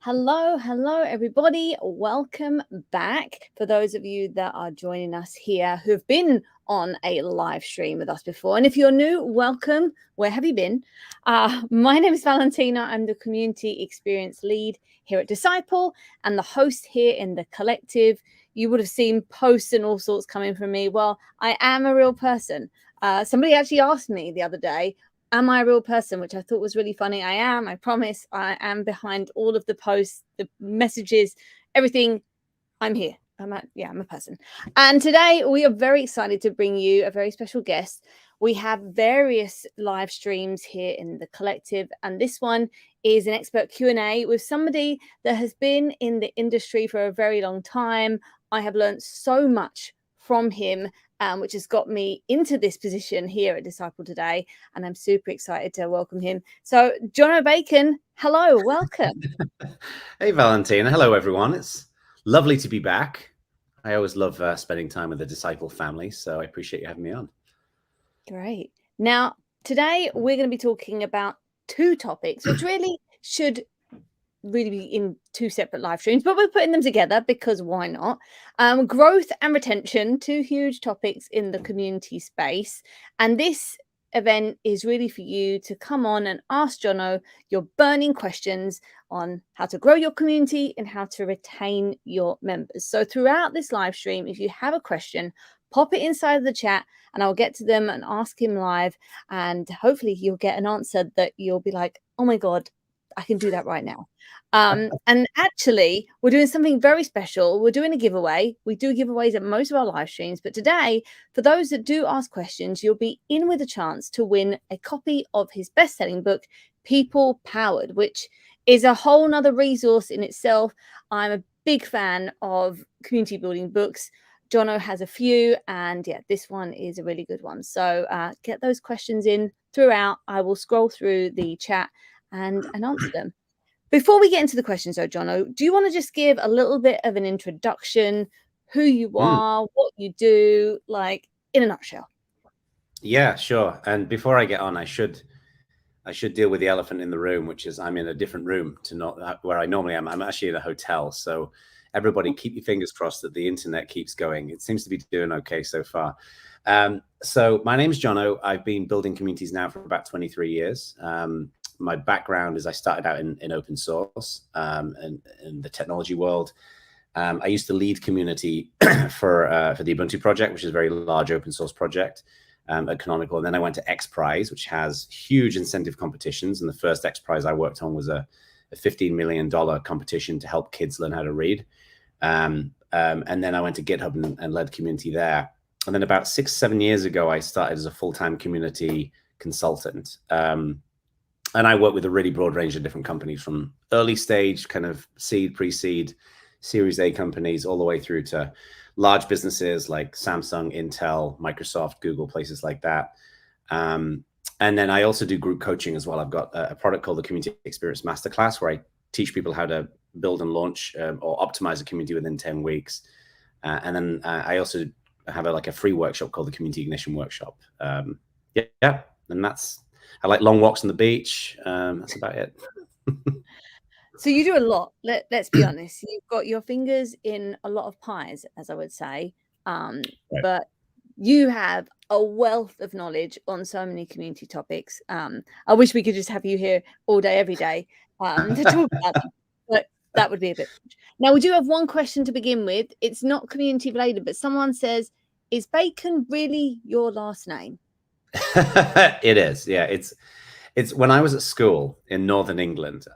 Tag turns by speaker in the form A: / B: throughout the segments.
A: Hello, everybody. Welcome back. For those of you that are joining us here who have been on a live stream with us before. And if you're new, welcome. Where have you been? My name is Valentina. I'm the Community Experience Lead here at Disciple and the host here in the collective. You would have seen posts and all sorts coming from me. Well, I am a real person. Somebody actually asked me the other day, am I a real person? Which I thought was really funny. I am. I promise. I am behind all of the posts, the messages, everything. I'm here. I'm a person. And today we are very excited to bring you a very special guest. We have various live streams here in the collective, and this one is an expert Q&A with somebody that has been in the industry for a very long time. I have learned so much from him, which has got me into this position here at Disciple today. And I'm super excited to welcome him. So, Jono Bacon, hello, welcome.
B: Hey, Valentina. Hello, everyone. It's lovely to be back. I always love spending time with the Disciple family, so I appreciate you having me on.
A: Great. Now, today we're going to be talking about two topics, which really should be in two separate live streams, but we're putting them together because why not? Growth and retention, two huge topics in the community space. And this event is really for you to come on and ask Jono your burning questions on how to grow your community and how to retain your members. So throughout this live stream, if you have a question, pop it inside of the chat and I'll get to them and ask him live. And hopefully you'll get an answer that you'll be like, oh my God, I can do that right now. And actually, we're doing something very special. We're doing a giveaway. We do giveaways at most of our live streams. But today, for those that do ask questions, you'll be in with a chance to win a copy of his best-selling book, People Powered, which is a whole nother resource in itself. I'm a big fan of community building books. Jono has a few, and yeah, this one is a really good one. So get those questions in throughout. I will scroll through the chat and answer them. Before we get into the questions, though, Jono, do you want to just give a little bit of an introduction, who you are, what you do, like in a nutshell?
B: Yeah, sure. And before I get on, I should deal with the elephant in the room, which is I'm in a different room to not where I normally am. I'm actually in a hotel. So everybody keep your fingers crossed that the internet keeps going. It seems to be doing okay so far. So my name is Jono. I've been building communities now for about 23 years. My background is I started out in open source and in the technology world. I used to lead community for the Ubuntu project, which is a very large open source project at Canonical. And then I went to X Prize, which has huge incentive competitions. And the first X Prize I worked on was a $15 million competition to help kids learn how to read. And then I went to GitHub and led community there. And then about 6-7 years ago, I started as a full-time community consultant. And I work with a really broad range of different companies, from early stage, kind of seed, pre-seed, Series A companies, all the way through to large businesses like Samsung, Intel, Microsoft, Google, places like that. And then I also do group coaching as well. I've got a product called the Community Experience Masterclass, where I teach people how to build and launch or optimize a community within 10 weeks. And then I also have a free workshop called the Community Ignition Workshop. And I like long walks on the beach. That's about it.
A: So you do a lot. Let's be honest. You've got your fingers in a lot of pies, as I would say. Right. But you have a wealth of knowledge on so many community topics. I wish we could just have you here all day, every day to talk about them. But that would be a bit much. Now, we do have one question to begin with. It's not community related, but someone says, is Bacon really your last name?
B: It is. Yeah, it's when I was at school in Northern England,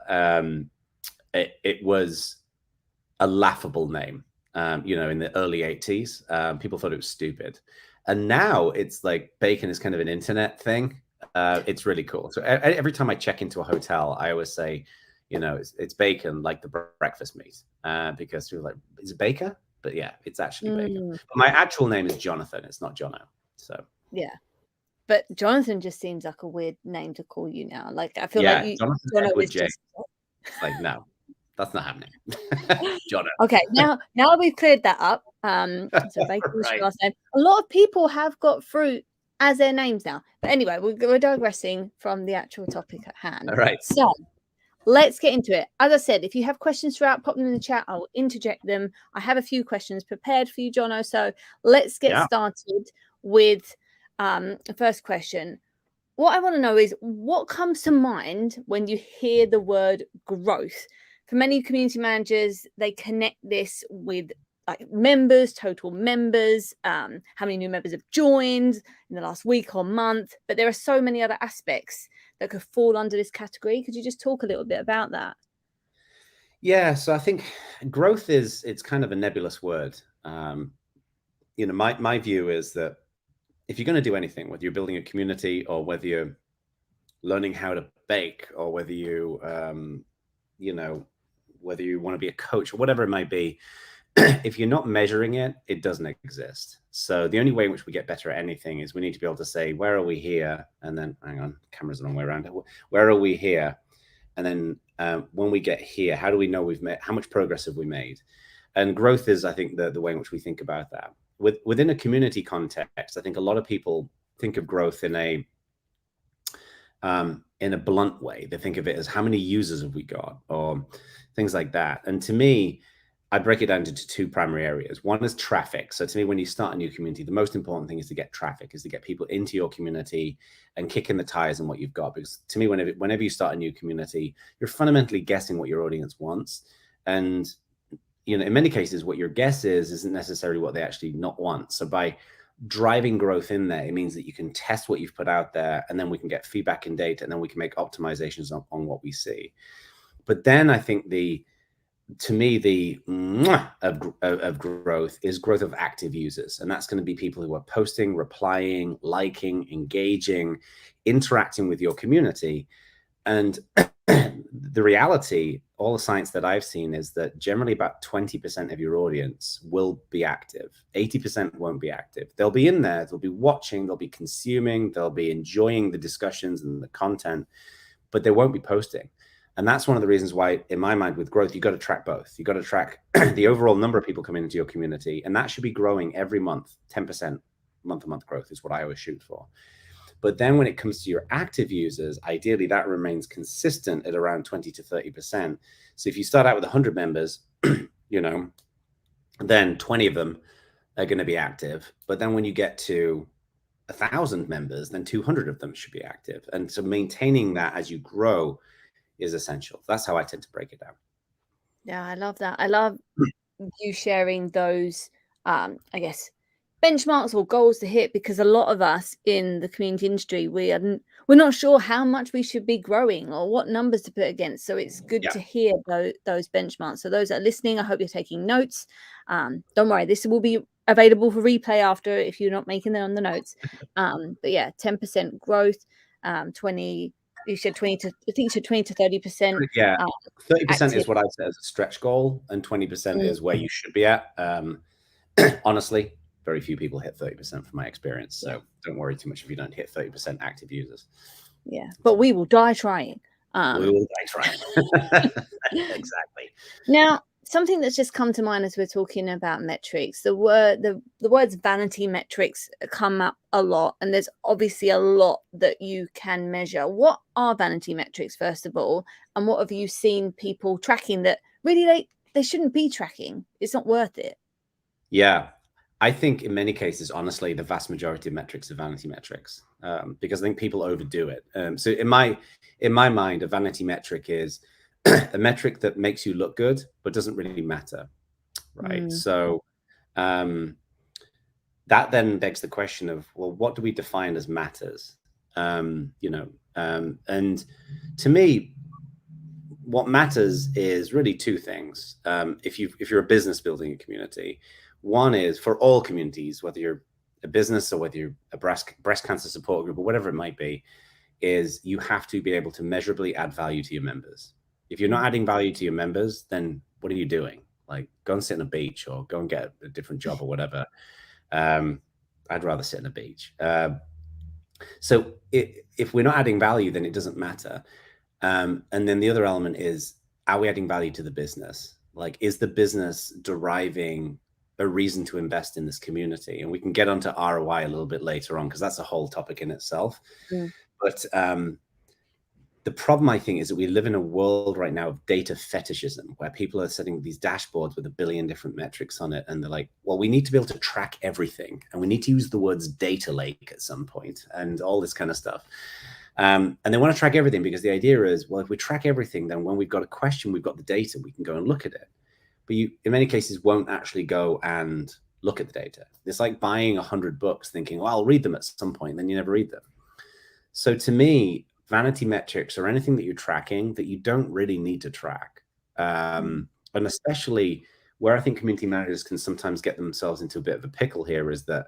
B: it was a laughable name. In the early 80s, people thought it was stupid. And now it's like Bacon is kind of an internet thing. It's really cool. So every time I check into a hotel, I always say, it's Bacon, like the breakfast meat, because people are like, is it Baker? But yeah, it's actually Bacon. But my actual name is Jonathan. It's not Jono. So
A: yeah. But Jonathan just seems like a weird name to call you now. Like, I feel like
B: Jono is just like, no, that's not happening. Jono.
A: Okay, now we've cleared that up. So Bacon's your last name. A lot of people have got fruit as their names now. But anyway, we're digressing from the actual topic at hand.
B: All right.
A: So let's get into it. As I said, if you have questions throughout, pop them in the chat. I'll interject them. I have a few questions prepared for you, Jono. So let's get started with the first question. What I want to know is what comes to mind when you hear the word growth? For many community managers, they connect this with like members, total members, how many new members have joined in the last week or month. But there are so many other aspects that could fall under this category. Could you just talk a little bit about that?
B: Yeah, so I think growth it's kind of a nebulous word. You know, my view is that if you're going to do anything, whether you're building a community or whether you're learning how to bake or whether you, you know, whether you want to be a coach or whatever it might be, if you're not measuring it, it doesn't exist. So the only way in which we get better at anything is we need to be able to say, where are we here? And then, hang on, camera's the wrong way around. Where are we here? And then when we get here, how do we know we've made, how much progress have we made? And growth is, I think, the way in which we think about that. Within a community context, I think a lot of people think of growth in a blunt way. They think of it as how many users have we got or things like that. And to me, I break it down into two primary areas. One is traffic. So to me, when you start a new community, the most important thing is to get traffic, is to get people into your community and kicking the tires on what you've got. Because to me, whenever you start a new community, you're fundamentally guessing what your audience wants. And, you know, in many cases, what your guess isn't necessarily what they actually not want. So by driving growth in there, it means that you can test what you've put out there, and then we can get feedback and data, and then we can make optimizations on what we see. But then I think to me, the of growth is growth of active users. And that's going to be people who are posting, replying, liking, engaging, interacting with your community. And the reality, all the science that I've seen is that generally about 20% of your audience will be active. 80% won't be active. They'll be in there, they'll be watching, they'll be consuming, they'll be enjoying the discussions and the content, but they won't be posting. And that's one of the reasons why, in my mind, with growth, you've got to track both. You've got to track the overall number of people coming into your community, and that should be growing every month. 10% month-to-month growth is what I always shoot for. But then when it comes to your active users, ideally that remains consistent at around 20 to 30%. So if you start out with 100 members, you know, then 20 of them are going to be active. But then when you get to 1,000 members, then 200 of them should be active. And so maintaining that as you grow is essential. That's how I tend to break it down.
A: Yeah, I love that. I love you sharing those, I guess, benchmarks or goals to hit, because a lot of us in the community industry, we're not sure how much we should be growing or what numbers to put against. So it's good to hear those benchmarks. So those that are listening, I hope you're taking notes. Don't worry, this will be available for replay after if you're not making them on the notes. But yeah, 10% growth, 20. You said 20 to, I think you said 20 to 30%.
B: Yeah, 30% is what I set as a stretch goal, and 20% is where you should be at. Honestly, very few people hit 30% from my experience. So don't worry too much if you don't hit 30% active users.
A: Yeah, but we will die trying.
B: We will die trying. Exactly.
A: Now, something that's just come to mind as we're talking about metrics, the words vanity metrics come up a lot, and there's obviously a lot that you can measure. What are vanity metrics, first of all, and what have you seen people tracking that really they shouldn't be tracking? It's not worth it.
B: Yeah, I think in many cases, honestly, the vast majority of metrics are vanity metrics, because I think people overdo it. So in my mind, a vanity metric is a metric that makes you look good, but doesn't really matter, right? So that then begs the question of, well, what do we define as matters? You know, and to me, what matters is really two things. If you're a business building a community, one is for all communities, whether you're a business or whether you're a breast cancer support group or whatever it might be, is you have to be able to measurably add value to your members. If you're not adding value to your members, then what are you doing? Like, go and sit on a beach or go and get a different job or whatever. I'd rather sit on a beach. So if we're not adding value, then it doesn't matter. And then the other element is, are we adding value to the business? Like, is the business deriving a reason to invest in this community? And we can get onto ROI a little bit later on, because that's a whole topic in itself. But the problem, I think, is that we live in a world right now of data fetishism, where people are setting these dashboards with 1 billion different metrics on it. And they're like, well, we need to be able to track everything. And we need to use the words data lake at some point and all this kind of stuff. And they want to track everything because the idea is, well, if we track everything, then when we've got a question, we've got the data, we can go and look at it. But you, in many cases, won't actually go and look at the data. It's like buying 100 books thinking, well, I'll read them at some point, then you never read them. So to me, vanity metrics or anything that you're tracking that you don't really need to track. And especially where I think community managers can sometimes get themselves into a bit of a pickle here is that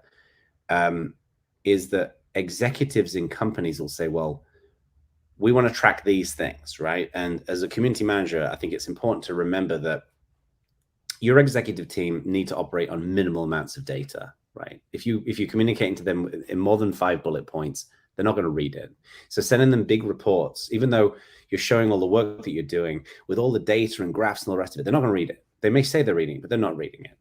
B: executives in companies will say, well, we want to track these things, right? And as a community manager, I think it's important to remember that your executive team need to operate on minimal amounts of data, right? If you're communicating to them in more than 5 bullet points, they're not going to read it. So sending them big reports, even though you're showing all the work that you're doing with all the data and graphs and all the rest of it, they're not going to read it. They may say they're reading it, but they're not reading it.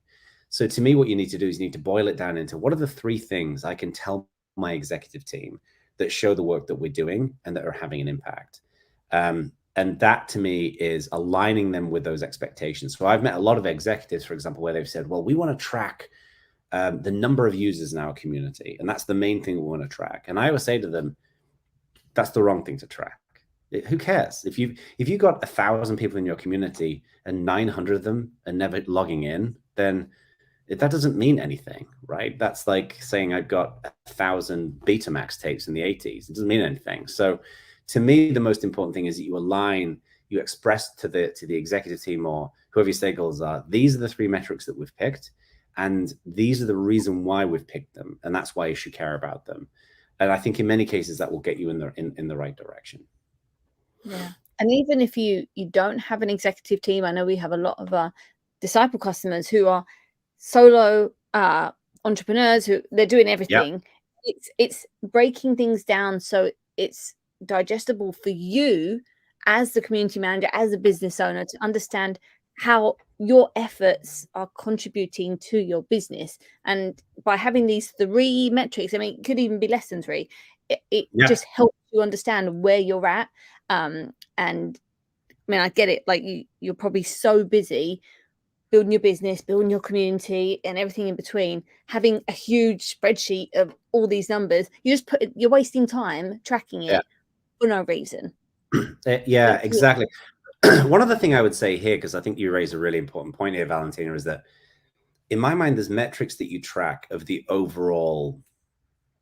B: So to me, what you need to do is you need to boil it down into what are the 3 things I can tell my executive team that show the work that we're doing and that are having an impact. And that to me is aligning them with those expectations. So I've met a lot of executives, for example, where they've said, well, we want to track the number of users in our community. And that's the main thing we want to track. And I always say to them, that's the wrong thing to track. Who cares? If you've got 1,000 people in your community and 900 of them are never logging in, then that doesn't mean anything, right? That's like saying I've got 1,000 Betamax tapes in the 80s. It doesn't mean anything. So to me, the most important thing is that you align, you express to the executive team or whoever your stakeholders are, these are the 3 metrics that we've picked. And these are the reason why we've picked them. And that's why you should care about them. And I think in many cases that will get you in the right direction.
A: Yeah. And even if you don't have an executive team, I know we have a lot of disciple customers who are solo entrepreneurs who they're doing everything. Yeah. It's breaking things down so it's digestible for you as the community manager, as a business owner, to understand how your efforts are contributing to your business. And by having these 3 metrics, I mean, it could even be less than 3, it just helps you understand where you're at. And I mean, I get it, like you're probably so busy building your business, building your community and everything in between, having a huge spreadsheet of all these numbers, you're wasting time tracking it for no reason.
B: Yeah, exactly. One other thing I would say here, because I think you raise a really important point here, Valentina, is that in my mind, there's metrics that you track of the overall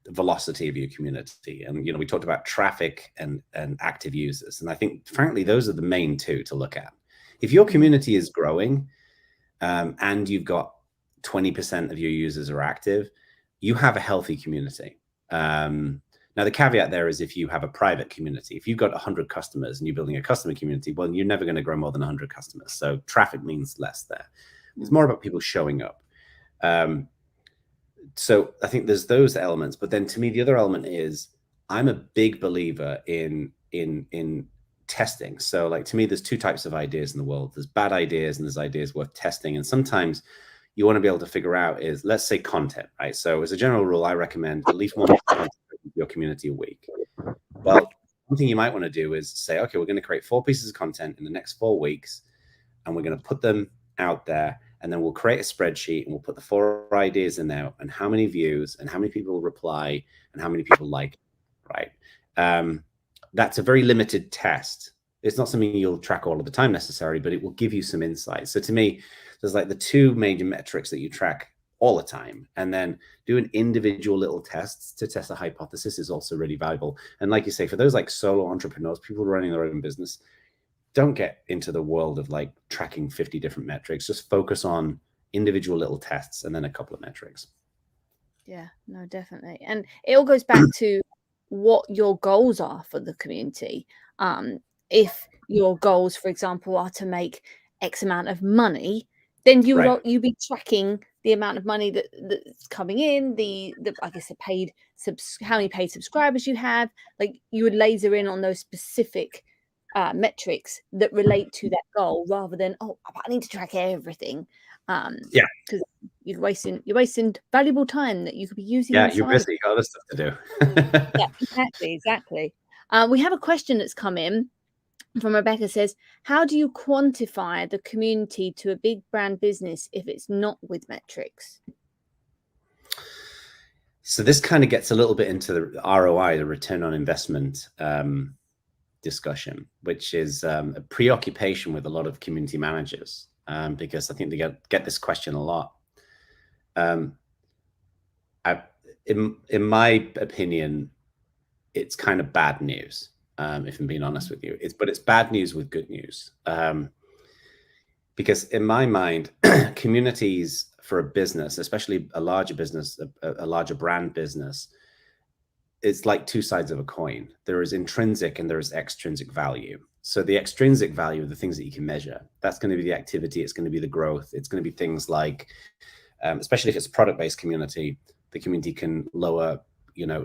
B: velocity of your community. And, we talked about traffic and active users. And I think, frankly, those are the main 2 to look at. If your community is growing and you've got 20% of your users are active, you have a healthy community. Now, the caveat there is if you have a private community, if you've got 100 customers and you're building a customer community, well, you're never going to grow more than 100 customers. So traffic means less there. It's more about people showing up. So I think there's those elements. But then to me, the other element is I'm a big believer in testing. So like to me, there's 2 types of ideas in the world. There's bad ideas and there's ideas worth testing. And sometimes you want to be able to figure out is, let's say, content, right? So as a general rule, I recommend at least 1 content for your community a week. Well, one thing you might want to do is say, okay, we're going to create 4 pieces of content in the next 4 weeks, and we're going to put them out there, and then we'll create a spreadsheet and we'll put the 4 ideas in there and how many views and how many people reply and how many people like it, right? That's a very limited test. It's not something you'll track all of the time necessarily, but it will give you some insight. So to me, there's like the 2 major metrics that you track all the time, and then doing individual little tests to test a hypothesis is also really valuable. And like you say, for those like solo entrepreneurs, people running their own business, don't get into the world of like tracking 50 different metrics. Just focus on individual little tests and then a couple of metrics.
A: Yeah, no, definitely. And it all goes back to what your goals are for the community. If your goals, for example, are to make X amount of money, then you'll be tracking the amount of money that's coming in, the I guess the paid how many paid subscribers you have. Like you would laser in on those specific metrics that relate to that goal, rather than I need to track everything. Because you're wasting valuable time that you could be using.
B: Yeah, you're busy. You got other stuff to do.
A: Yeah, exactly. We have a question that's come in from Rebecca. Says, how do you quantify the community to a big brand business if it's not with metrics?
B: So this kind of gets a little bit into the ROI, the return on investment discussion, which is a preoccupation with a lot of community managers, because I think they get this question a lot. In my opinion, it's kind of bad news, if I'm being honest with you. But it's bad news with good news, because in my mind, communities for a business, especially a larger business, a larger brand business, it's like two sides of a coin. There is intrinsic and there is extrinsic value. So the extrinsic value are the things that you can measure. That's going to be the activity. It's going to be the growth. It's going to be things like, especially if it's a product-based community, the community can lower,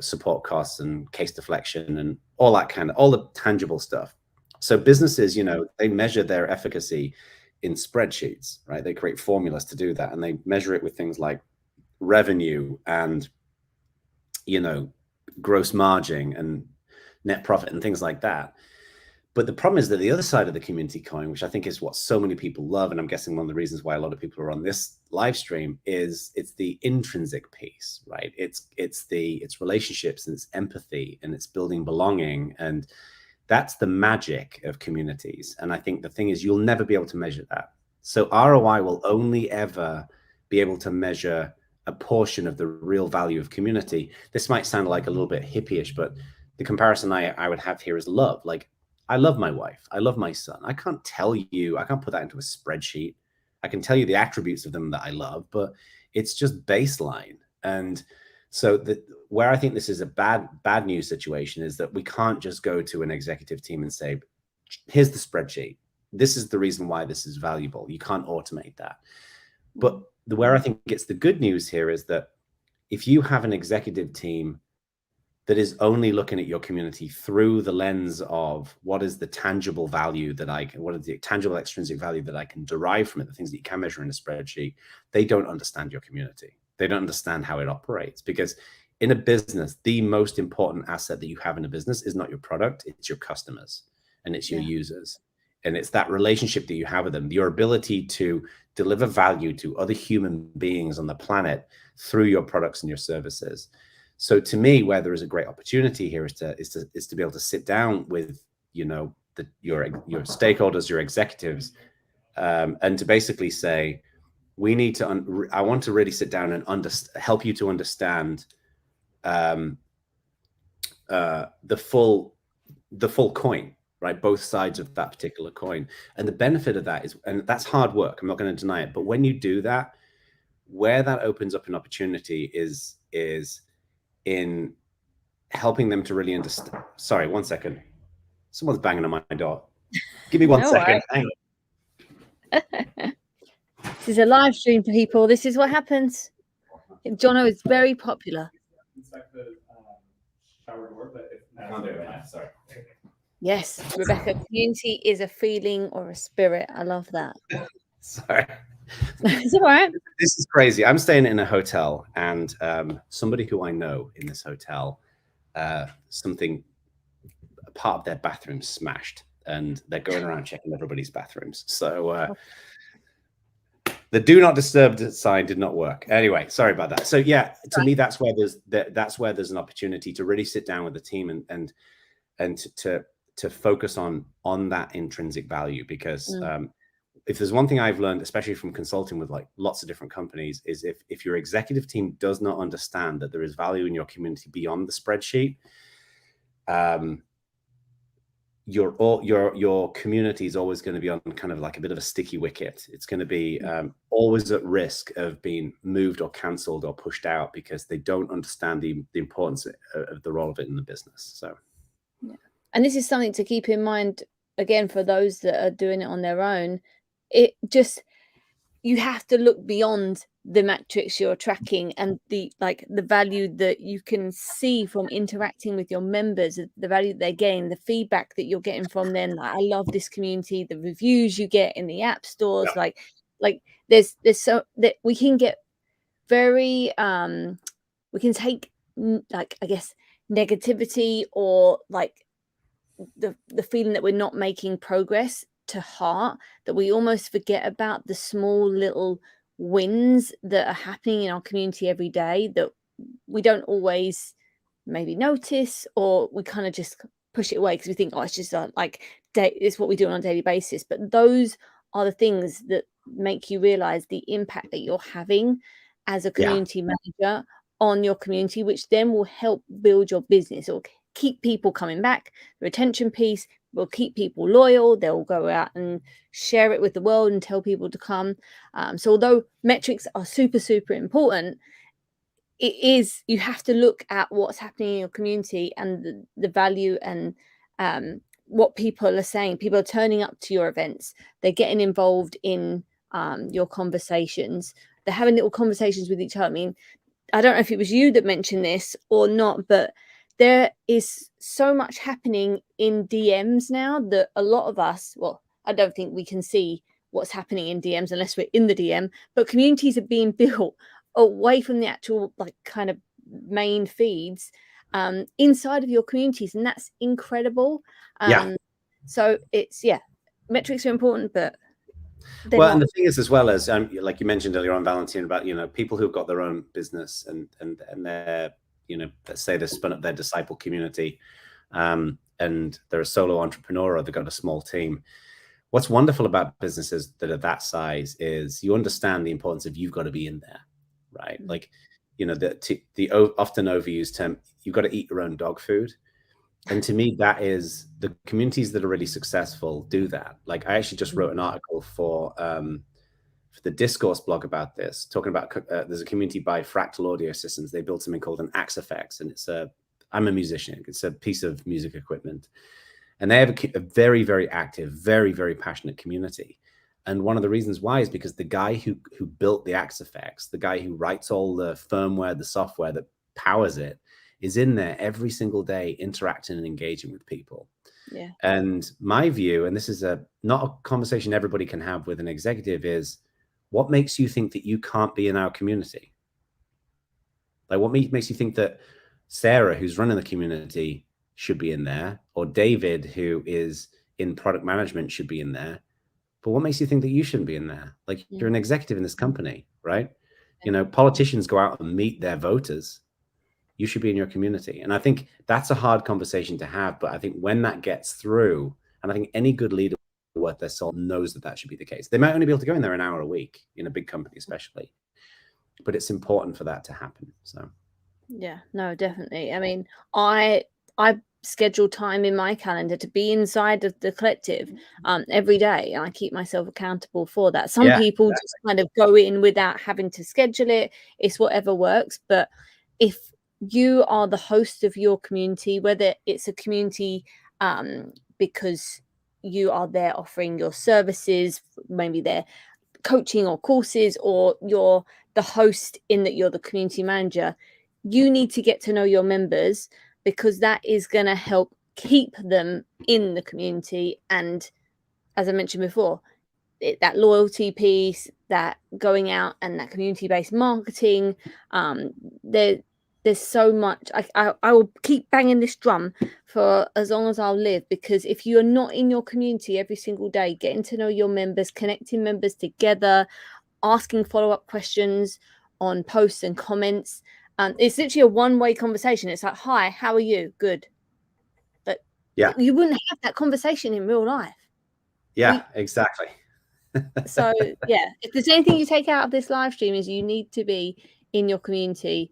B: support costs and case deflection and all the tangible stuff. So businesses, they measure their efficacy in spreadsheets, right? They create formulas to do that, and they measure it with things like revenue and, gross margin and net profit and things like that. But the problem is that the other side of the community coin, which I think is what so many people love, and I'm guessing one of the reasons why a lot of people are on this live stream, is it's the intrinsic piece, right? It's relationships, and it's empathy, and it's building belonging, and that's the magic of communities. And I think the thing is, you'll never be able to measure that. So ROI will only ever be able to measure a portion of the real value of community. This might sound like a little bit hippie-ish, but the comparison I would have here is love. Like, I love my wife. I love my son. I can't put that into a spreadsheet. I can tell you the attributes of them that I love, but it's just baseline. And so where I think this is a bad news situation is that we can't just go to an executive team and say, here's the spreadsheet. This is the reason why this is valuable. You can't automate that. But where I think it's the good news here is that if you have an executive team that is only looking at your community through the lens of what is the tangible value what is the tangible extrinsic value that I can derive from it, the things that you can measure in a spreadsheet, they don't understand your community. They don't understand how it operates, because in a business, the most important asset that you have in a business is not your product, it's your customers and it's your users. And it's that relationship that you have with them, your ability to deliver value to other human beings on the planet through your products and your services. So to me, where there is a great opportunity here is to be able to sit down with, your stakeholders, your executives, and to basically say, we need to, I want to really sit down and help you to understand the full coin, right? Both sides of that particular coin. And the benefit of that is, and that's hard work, I'm not going to deny it, but when you do that, where that opens up an opportunity is in helping them to really understand. Sorry, 1 second. Someone's banging on my door. Give me 1 second. Hang on.
A: This is a live stream, people. This is what happens. Jono is very popular.
B: Shower door, but I can't do it now. Sorry.
A: Yes, Rebecca, community is a feeling or a spirit. I love that.
B: Sorry.
A: It's all right.
B: This is crazy. I'm staying in a hotel, and somebody who I know in this hotel, part of their bathroom smashed, and they're going around checking everybody's bathrooms. So the do not disturb sign did not work. Anyway, sorry about that. So yeah, to me, that's where there's an opportunity to really sit down with the team and to focus on that intrinsic value, because if there's one thing I've learned, especially from consulting with like lots of different companies, is if your executive team does not understand that there is value in your community beyond the spreadsheet, your community is always going to be on kind of like a bit of a sticky wicket. It's going to be always at risk of being moved or cancelled or pushed out, because they don't understand the importance of the role of it in the business. So,
A: yeah. And this is something to keep in mind, again, for those that are doing it on their own. You have to look beyond the metrics you're tracking and the value that you can see from interacting with your members, the value they gain, the feedback that you're getting from them. Like, I love this community, the reviews you get in the app stores, like there's so that we can get very we can take, like, I guess, negativity or like the feeling that we're not making progress to heart, that we almost forget about the small little wins that are happening in our community every day that we don't always maybe notice, or we kind of just push it away because we think, oh, it's just like it's what we do on a daily basis. But those are the things that make you realize the impact that you're having as a community manager on your community, which then will help build your business or keep people coming back. The retention piece will keep people loyal. They'll go out and share it with the world and tell people to come. So although metrics are super, super important, it is, you have to look at what's happening in your community and the value and what people are saying. People are turning up to your events. They're getting involved in your conversations. They're having little conversations with each other. I mean, I don't know if it was you that mentioned this or not, but there is so much happening in DMs now that a lot of us, well, I don't think we can see what's happening in DMs unless we're in the DM, but communities are being built away from the actual like kind of main feeds inside of your communities, and that's incredible. So it's metrics are important, but
B: and the thing is, as well as like you mentioned earlier on, Valentine, about people who've got their own business and they're let's say they spun up their disciple community, and they're a solo entrepreneur or they've got a small team. What's wonderful about businesses that are that size is you understand the importance of you've got to be in there, right? Like the often overused term, you've got to eat your own dog food. And to me, that is the communities that are really successful do that. Like I actually just wrote an article for the Discourse blog about this, talking about there's a community by Fractal Audio Systems. They built something called an Axe Effects, and I'm a musician. It's a piece of music equipment, and they have a very, very active, very, very passionate community. And one of the reasons why is because the guy who built the Axe Effects, the guy who writes all the firmware, the software that powers it, is in there every single day interacting and engaging with people.
A: Yeah.
B: And my view, and this is not a conversation everybody can have with an executive, is what makes you think that you can't be in our community? Like what makes you think that Sarah, who's running the community, should be in there, or David, who is in product management, should be in there? But what makes you think that you shouldn't be in there? Like you're an executive in this company, right? Politicians go out and meet their voters. You should be in your community. And I think that's a hard conversation to have. But I think when that gets through, and I think any good leader worth their salt knows that should be the case. They might only be able to go in there an hour a week in a big company, especially. But it's important for that to happen. So,
A: yeah, no, definitely. I mean, I schedule time in my calendar to be inside of the collective every day, and I keep myself accountable for that. Some people just kind of go in without having to schedule it. It's whatever works. But if you are the host of your community, whether it's a community because you are there offering your services, maybe they're coaching or courses, or you're the host in that you're the community manager, you need to get to know your members, because that is going to help keep them in the community. And as I mentioned before, that loyalty piece, that going out and that community-based marketing, there's so much. I will keep banging this drum for as long as I'll live, because if you're not in your community every single day, getting to know your members, connecting members together, asking follow-up questions on posts and comments, it's literally a one-way conversation. It's like, hi, how are you? Good. But you wouldn't have that conversation in real life.
B: Exactly.
A: So if there's anything you take out of this live stream, is you need to be in your community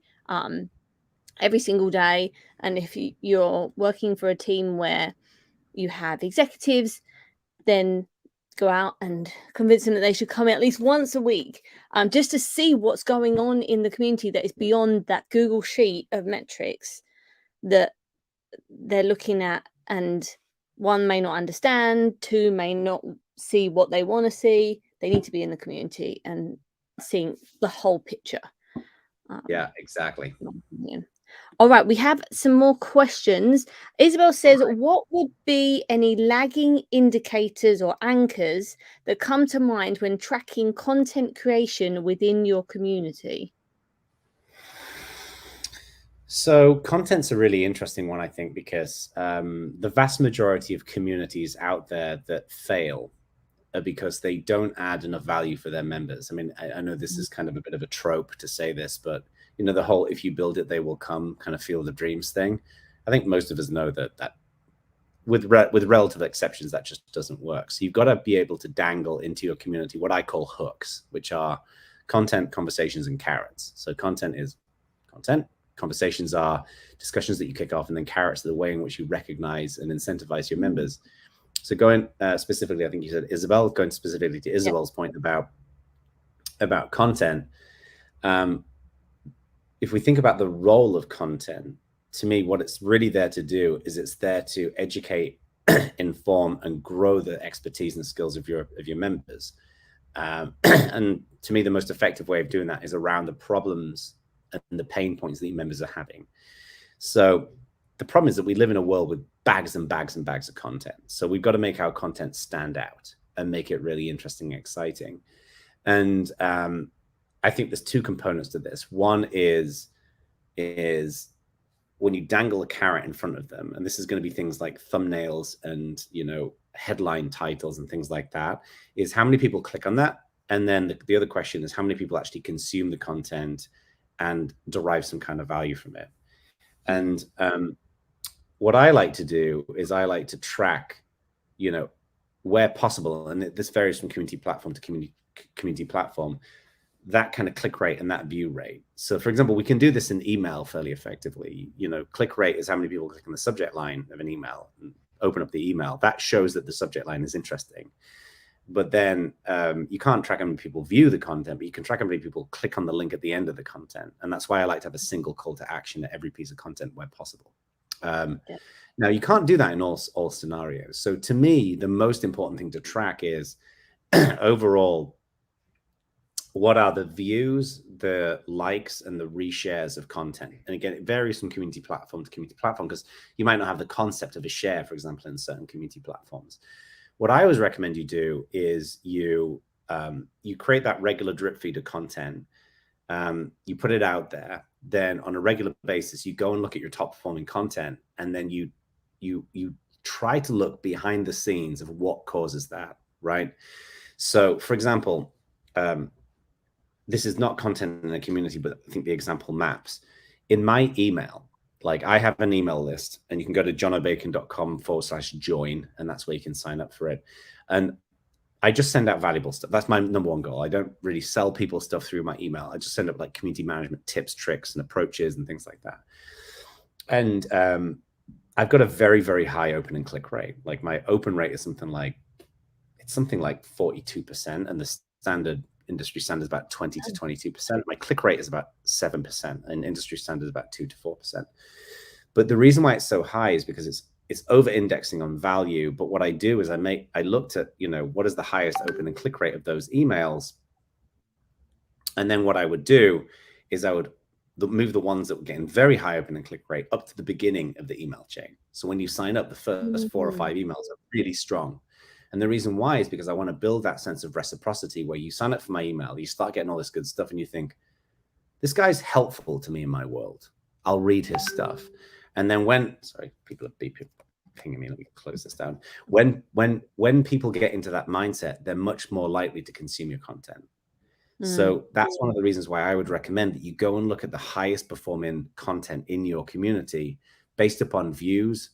A: every single day. And if you're working for a team where you have executives, then go out and convince them that they should come at least once a week, just to see what's going on in the community that is beyond that Google sheet of metrics that they're looking at. And one may not understand, two may not see what they want to see. They need to be in the community and seeing the whole picture.
B: Exactly.
A: All right, we have some more questions. Isabel says, what would be any lagging indicators or anchors that come to mind when tracking content creation within your community?
B: So content's a really interesting one, I think, because the vast majority of communities out there that fail are because they don't add enough value for their members. I mean, I know this is kind of a bit of a trope to say this, but you know, the whole "if you build it, they will come" kind of field of dreams thing. I think most of us know that with relative exceptions, that just doesn't work. So you've got to be able to dangle into your community what I call hooks, which are content, conversations, and carrots. So content is content. Conversations are discussions that you kick off, and then carrots are the way in which you recognize and incentivize your members. So going specifically, I think you said Isabel, going specifically to Isabel's point about content. If we think about the role of content, to me, what it's really there to do is it's there to educate, inform, and grow the expertise and skills of your members. And to me, the most effective way of doing that is around the problems and the pain points that your members are having. So the problem is that we live in a world with bags and bags and bags of content. So we've got to make our content stand out and make it really interesting and exciting. And I think there's two components to this. One is when you dangle a carrot in front of them, and this is going to be things like thumbnails and, you know, headline titles and things like that, is how many people click on that? And then the other question is how many people actually consume the content and derive some kind of value from it. And what I like to do is I like to track, you know, where possible, and this varies from community platform to community platform, that kind of click rate and that view rate. So for example, we can do this in email fairly effectively. You know, click rate is how many people click on the subject line of an email and open up the email. That shows that the subject line is interesting. But then you can't track how many people view the content, but you can track how many people click on the link at the end of the content. And that's why I like to have a single call to action at every piece of content where possible. Now, you can't do that in all scenarios. So to me, the most important thing to track is overall, what are the views, the likes, and the reshares of content? And again, it varies from community platform to community platform because you might not have the concept of a share, for example, in certain community platforms. What I always recommend you do is you create that regular drip feed of content. You put it out there. Then on a regular basis, you go and look at your top performing content, and then you try to look behind the scenes of what causes that, right? So, for example, this is not content in a community, but I think the example maps. In my email, like I have an email list, and you can go to jonobacon.com/join, and that's where you can sign up for it. And I just send out valuable stuff. That's my number one goal. I don't really sell people stuff through my email. I just send up like community management tips, tricks, and approaches and things like that. And I've got a very, very high open and click rate. Like my open rate is something like 42%, and the industry standard is about 20 to 22%. My click rate is about 7%, and industry standard is about 2 to 4%. But the reason why it's so high is because it's over indexing on value. But what I do is I looked at, you know, what is the highest open and click rate of those emails. And then what I would do is I would move the ones that were getting very high open and click rate up to the beginning of the email chain. So when you sign up, the first 4 or 5 emails are really strong. And the reason why is because I want to build that sense of reciprocity where you sign up for my email, you start getting all this good stuff, and you think, this guy's helpful to me in my world. I'll read his stuff. And then sorry, people are pinging me. Let me close this down. When people get into that mindset, they're much more likely to consume your content. So that's one of the reasons why I would recommend that you go and look at the highest performing content in your community based upon views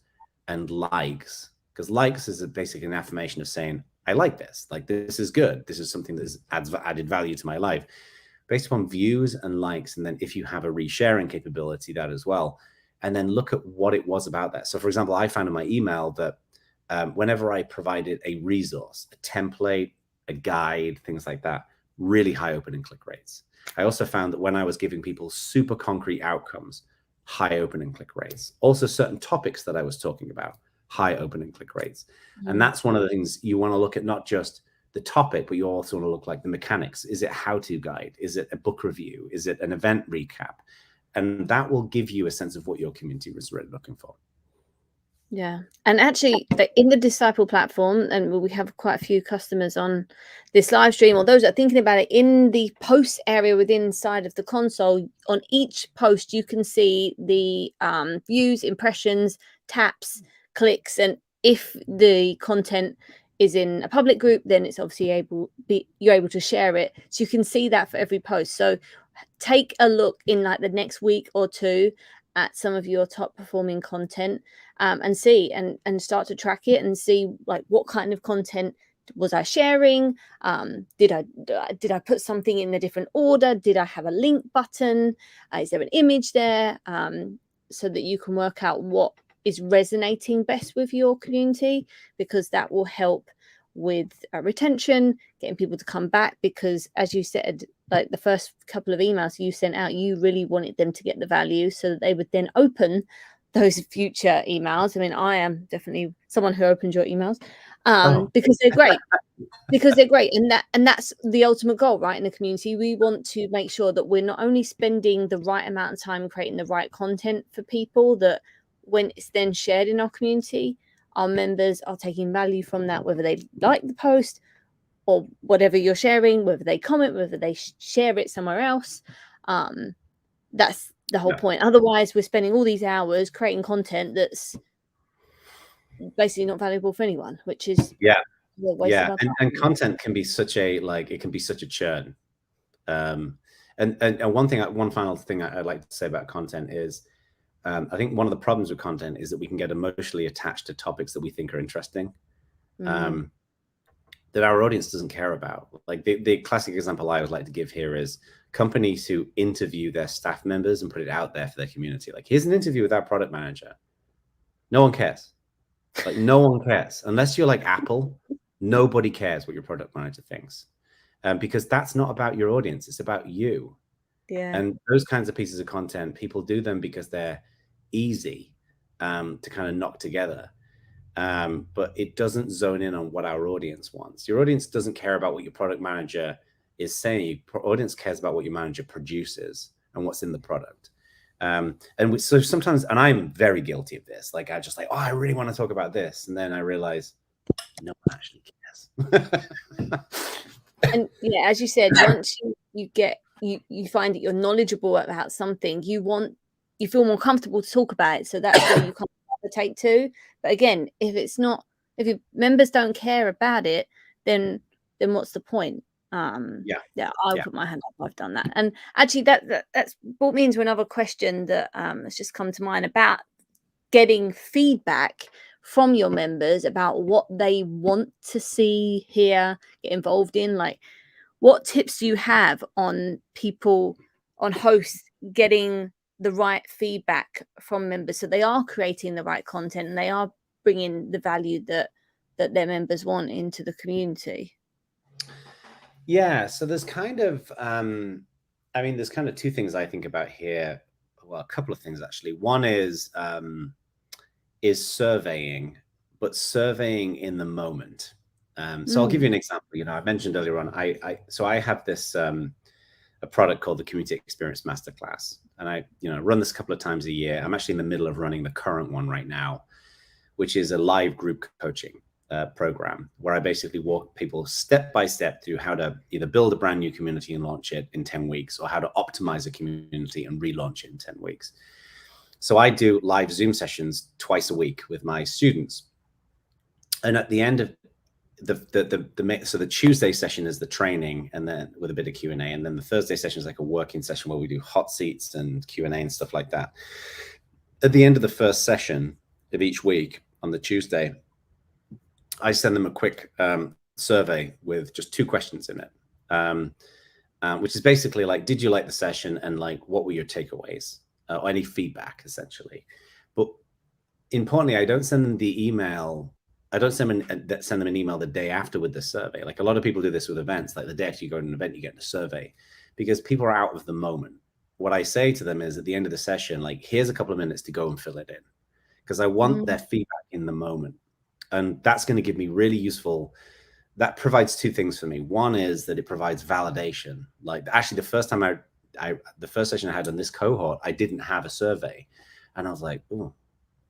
B: and likes. Because likes is basically an affirmation of saying, I like this. Like, this is good. This is something that adds added value to my life. Based upon views and likes. And then if you have a resharing capability, that as well. And then look at what it was about that. So, for example, I found in my email that whenever I provided a resource, a template, a guide, things like that, really high open and click rates. I also found that when I was giving people super concrete outcomes, high open and click rates. Also certain topics that I was talking about, high open and click rates. And that's one of the things you want to look at, not just the topic, but you also want to look like the mechanics. Is it a how-to guide? Is it a book review? Is it an event recap? And that will give you a sense of what your community was really looking for.
A: Yeah. And actually, in the Disciple platform, and we have quite a few customers on this live stream, or those that are thinking about it, in the post area within inside of the console, on each post, you can see the views, impressions, taps, clicks, and if the content is in a public group, then it's obviously you're able to share it. So you can see that for every post. So take a look in like the next week or two at some of your top performing content, and see and start to track it and see like what kind of content was I sharing. Did I put something in a different order? Did I have a link button? Is there an image there? So that you can work out what is resonating best with your community, because that will help with retention, getting people to come back, because as you said, like the first couple of emails you sent out, you really wanted them to get the value so that they would then open those future emails. I mean, I am definitely someone who opens your emails, because they're great. Because they're great, and that's the ultimate goal, right? In the community, we want to make sure that we're not only spending the right amount of time creating the right content for people, that when it's then shared in our community, our members are taking value from that, whether they like the post or whatever you're sharing, whether they comment, whether they share it somewhere else. That's the whole point. Otherwise, we're spending all these hours creating content that's basically not valuable for anyone, which is
B: and content can be such a it can be such a churn. And one final thing I'd like to say about content is, I think one of the problems with content is that we can get emotionally attached to topics that we think are interesting, that our audience doesn't care about. Like the classic example I would like to give here is companies who interview their staff members and put it out there for their community. Like, here's an interview with our product manager. No one cares. Like, no one cares. Unless you're like Apple, nobody cares what your product manager thinks. Because that's not about your audience. It's about you.
A: Yeah.
B: And those kinds of pieces of content, people do them because they're easy to kind of knock together. But it doesn't zone in on what our audience wants. Your audience doesn't care about what your product manager is saying. Your audience cares about what your manager produces and what's in the product. So sometimes, and I'm very guilty of this, like I just like, oh, I really want to talk about this. And then I realize no one actually cares.
A: And yeah, as you said, once you find that you're knowledgeable about something, you feel more comfortable to talk about it. So that's where you kind of gravitate to. But again, if your members don't care about it, then what's the point? I'll put my hand up. I've done that. And actually that's brought me into another question that has just come to mind about getting feedback from your members about what they want to see, hear, get involved in. Like, what tips do you have on hosts getting the right feedback from members so they are creating the right content and they are bringing the value that their members want into the community?
B: Yeah, so there's kind of there's kind of two things I think about here. Well, a couple of things actually. One is surveying, but surveying in the moment. So I'll give you an example. I mentioned earlier on, I have this a product called the Community Experience Masterclass, and I run this a couple of times a year. I'm actually in the middle of running the current one right now, which is a live group coaching program where I basically walk people step by step through how to either build a brand new community and launch it in 10 weeks, or how to optimize a community and relaunch it in 10 weeks. So I do live Zoom sessions twice a week with my students. And at the end of the Tuesday session is the training, and then with a bit of Q&A. And then the Thursday session is like a working session where we do hot seats and Q&A and stuff like that. At the end of the first session of each week on the Tuesday, I send them a quick survey with just 2 questions in it, which is basically like, did you like the session? And like, what were your takeaways? Or any feedback, essentially. But importantly, I don't send them the email. I don't send them an email the day after with the survey. Like a lot of people do this with events. Like the day after you go to an event, you get a survey, because people are out of the moment. What I say to them is at the end of the session, like, here's a couple of minutes to go and fill it in, because I want their feedback in the moment. And that's going to give me really useful. That provides 2 things for me. One is that it provides validation. Like actually the first time the first session I had on this cohort, I didn't have a survey. And I was like, oh,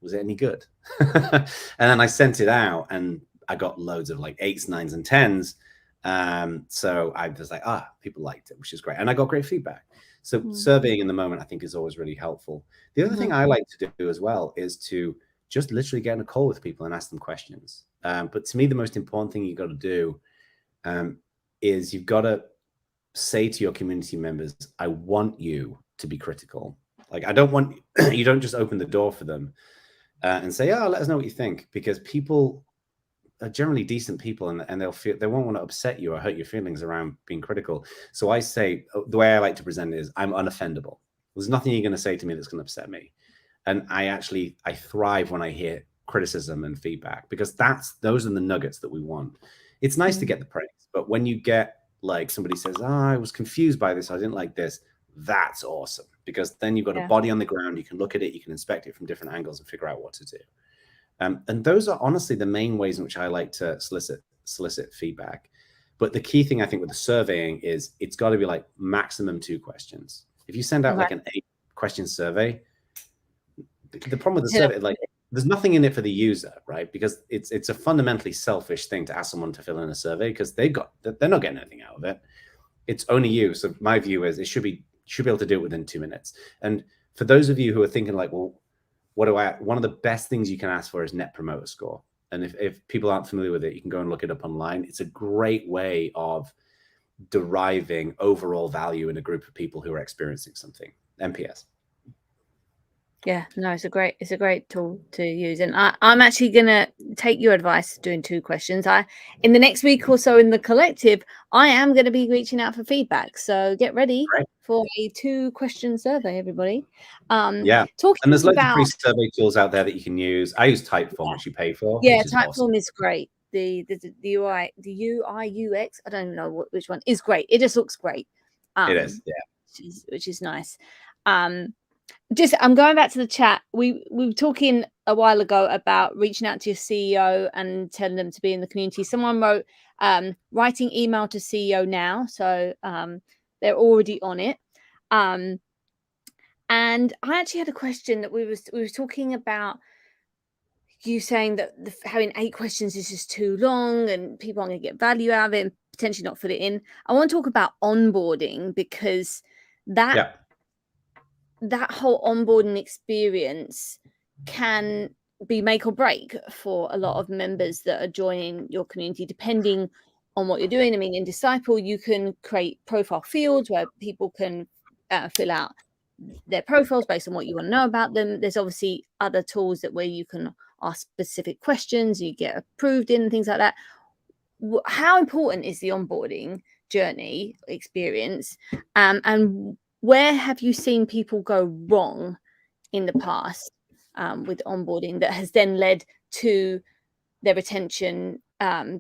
B: Was it any good? And then I sent it out and I got loads of like 8s, 9s, and 10s. So I was like, people liked it, which is great. And I got great feedback. So surveying in the moment, I think, is always really helpful. The other thing I like to do as well is to just literally get on a call with people and ask them questions. But to me, the most important thing you've got to do is you've got to say to your community members, I want you to be critical. Like, I don't want, you don't just open the door for them and say, let us know what you think, because people are generally decent people, and they won't want to upset you or hurt your feelings around being critical. So I say, the way I like to present it is, I'm unoffendable. There's nothing you're going to say to me that's going to upset me. And I thrive when I hear criticism and feedback, because those are the nuggets that we want. It's nice to get the praise, but when you get like somebody says, I was confused by this, I didn't like this, that's awesome, because then you've got a body on the ground. You can look at it, you can inspect it from different angles and figure out what to do. And those are honestly the main ways in which I like to solicit feedback. But the key thing, I think, with the surveying is it's got to be like maximum 2 questions. If you send out like an 8-question survey, the problem with the survey, like, there's nothing in it for the user, right? Because it's a fundamentally selfish thing to ask someone to fill in a survey, because they're not getting anything out of it. It's only you. So my view is it should be able to do it within 2 minutes. And for those of you who are thinking like, well, one of the best things you can ask for is Net Promoter Score. And if people aren't familiar with it, you can go and look it up online. It's a great way of deriving overall value in a group of people who are experiencing something. NPS.
A: Yeah, no, it's a great tool to use. And I'm actually going to take your advice doing 2 questions. In the next week or so in the collective, I am going to be reaching out for feedback. So get ready for a 2-question survey, everybody.
B: And there's loads of free survey tools out there that you can use. I use Typeform, which you pay for.
A: Yeah, Typeform is great. The UI, the UI UX, I don't know which one is great. It just looks great.
B: It is,
A: which is nice. I'm going back to the chat. We were talking a while ago about reaching out to your CEO and telling them to be in the community. Someone wrote writing email to CEO now, so they're already on it. And I actually had a question that we were talking about. You saying that having 8 questions is just too long and people aren't going to get value out of it and potentially not fit it in. I want to talk about onboarding, because that whole onboarding experience can be make or break for a lot of members that are joining your community, depending on what you're doing. I mean, in Disciple, you can create profile fields where people can fill out their profiles based on what you want to know about them. There's obviously other tools where you can ask specific questions, you get approved in, and things like that. How important is the onboarding journey experience? And where have you seen people go wrong in the past with onboarding that has then led to their retention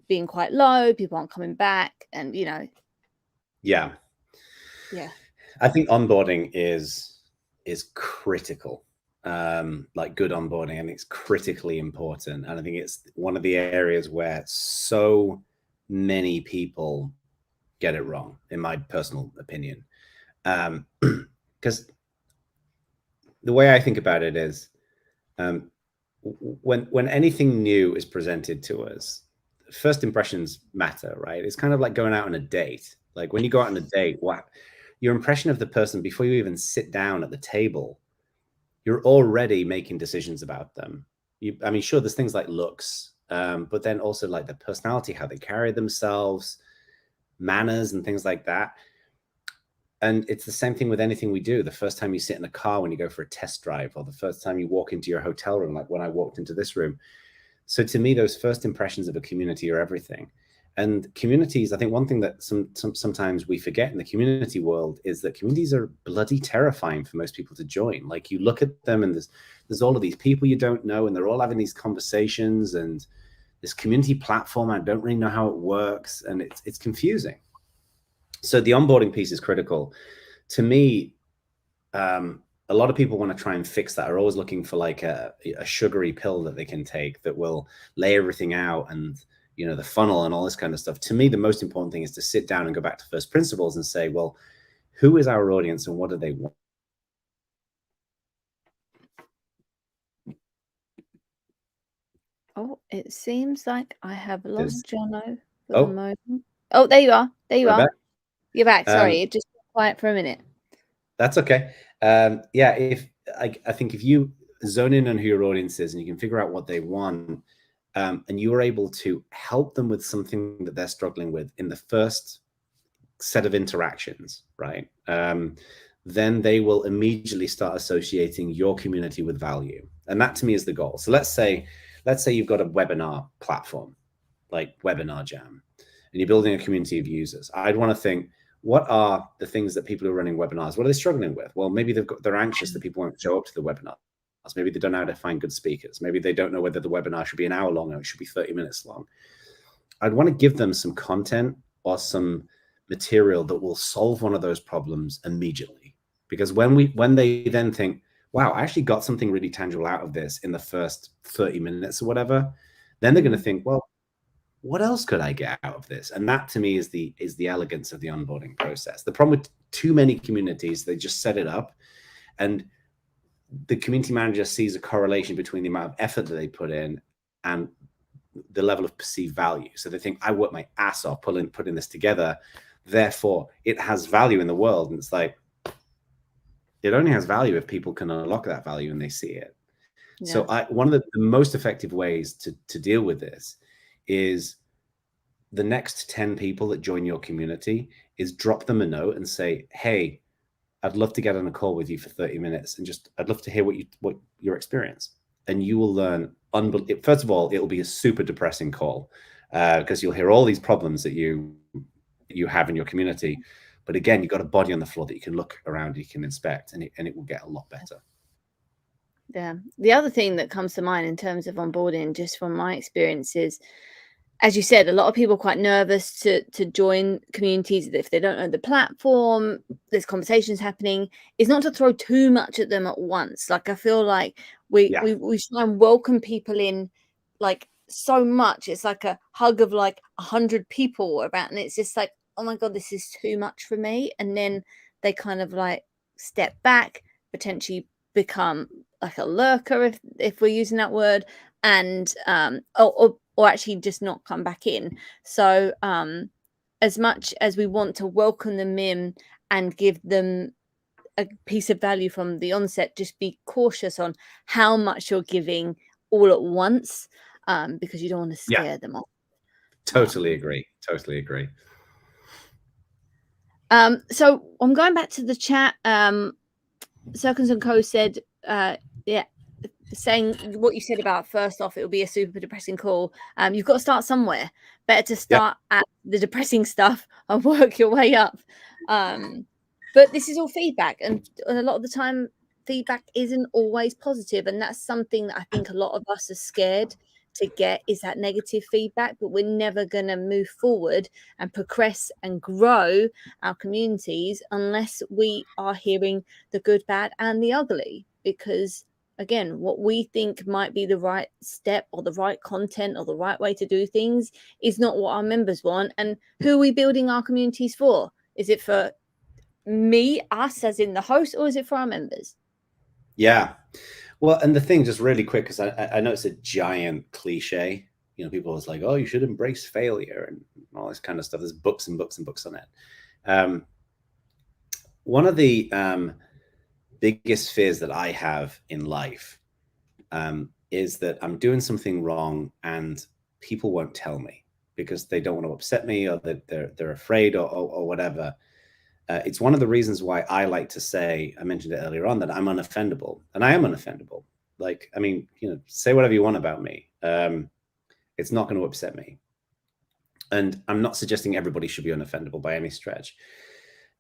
A: being quite low, people aren't coming back, and
B: Yeah. I think onboarding is critical, like good onboarding, and it's critically important. And I think it's one of the areas where so many people get it wrong, in my personal opinion. Because the way I think about it is, when anything new is presented to us, first impressions matter, right? It's kind of like going out on a date. Like when you go out on a date, your impression of the person before you even sit down at the table, you're already making decisions about them. I mean, sure, there's things like looks, but then also like the personality, how they carry themselves, manners, and things like that. And it's the same thing with anything we do. The first time you sit in a car when you go for a test drive, or the first time you walk into your hotel room, like when I walked into this room. So to me, those first impressions of a community are everything. And communities, I think one thing that sometimes we forget in the community world is that communities are bloody terrifying for most people to join. Like you look at them and there's all of these people you don't know, and they're all having these conversations, and this community platform, I don't really know how it works, and it's confusing. So the onboarding piece is critical. To me, a lot of people want to try and fix that, are always looking for like a sugary pill that they can take that will lay everything out, and the funnel and all this kind of stuff. To me, the most important thing is to sit down and go back to first principles and say, well, who is our audience and what do they want?
A: Oh, it seems like I have lost
B: Is
A: Jono for the
B: oh,
A: moment. Oh, there you are. There you
B: we're
A: are.
B: back.
A: You're back. Sorry,
B: Um,
A: it just went quiet for a minute.
B: that's okay. Yeah, if I think if you zone in on who your audience is and you can figure out what they want, and you are able to help them with something that they're struggling with in the first set of interactions, right? Then they will immediately start associating your community with value, and that to me is the goal. So let's say you've got a webinar platform like Webinar Jam, and you're building a community of users. I'd want to think, what are the things that people who are running webinars, what are they struggling with? Well, maybe they're anxious that people won't show up to the webinar. Maybe they don't know how to find good speakers. Maybe they don't know whether the webinar should be an hour long or it should be 30 minutes long. I'd want to give them some content or some material that will solve one of those problems immediately. Because when they then think, wow, I actually got something really tangible out of this in the first 30 minutes or whatever, then they're going to think, well, what else could I get out of this? And that to me is the elegance of the onboarding process. The problem with too many communities, they just set it up and the community manager sees a correlation between the amount of effort that they put in and the level of perceived value. So they think, I work my ass off putting this together, therefore it has value in the world. And it's like, it only has value if people can unlock that value and they see it. Yeah. So one of the most effective ways to deal with this is the next 10 people that join your community is drop them a note and say, hey, I'd love to get on a call with you for 30 minutes and just, I'd love to hear what your experience. And you will learn, first of all, it'll be a super depressing call because you'll hear all these problems that you have in your community. But again, you've got a body on the floor that you can look around, you can inspect, and it will get a lot better.
A: Yeah. The other thing that comes to mind in terms of onboarding, just from my experience, is, as you said, a lot of people are quite nervous to join communities if they don't know the platform, there's conversations happening. It's not to throw too much at them at once. Like, I feel like we try and welcome people in like so much. It's like a hug of like 100 people about, and it's just like, oh my God, this is too much for me. And then they kind of like step back, potentially become like a lurker, if we're using that word, and or actually just not come back in. So as much as we want to welcome them in and give them a piece of value from the onset, just be cautious on how much you're giving all at once, because you don't want to scare them off.
B: Totally agree. Totally agree.
A: So I'm going back to the chat. Circles and Co said, yeah, saying what you said about, first off, it'll be a super depressing call. You've got to start somewhere. Better to start at the depressing stuff and work your way up. But this is all feedback, and a lot of the time feedback isn't always positive, and that's something that I think a lot of us are scared to get, is that negative feedback. But we're never going to move forward and progress and grow our communities unless we are hearing the good, bad, and the ugly. Because again, what we think might be the right step or the right content or the right way to do things is not what our members want. And who are we building our communities for? Is it for me, us as in the host, or is it for our members?
B: Yeah. Well, and the thing, just really quick, because I know it's a giant cliche. You know, people are always like, oh, you should embrace failure and all this kind of stuff. There's books and books and books on it. One of the biggest fears that I have in life is that I'm doing something wrong and people won't tell me because they don't want to upset me, or that they're afraid, or whatever. It's one of the reasons why I like to say, I mentioned it earlier on, that I'm unoffendable, and I am unoffendable. Like, I mean, you know, say whatever you want about me. It's not going to upset me. And I'm not suggesting everybody should be unoffendable by any stretch.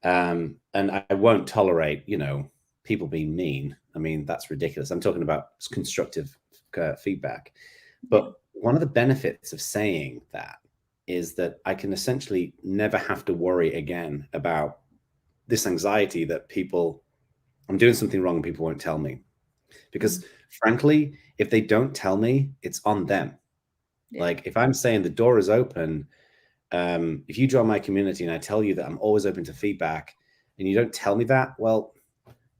B: And I won't tolerate, you know, people being mean. I mean, that's ridiculous. I'm talking about constructive feedback. But one of the benefits of saying that is that I can essentially never have to worry again about this anxiety that I'm doing something wrong and people won't tell me. Because frankly, if they don't tell me, it's on them. Like, if I'm saying the door is open, if you join my community and I tell you that I'm always open to feedback and you don't tell me that, well,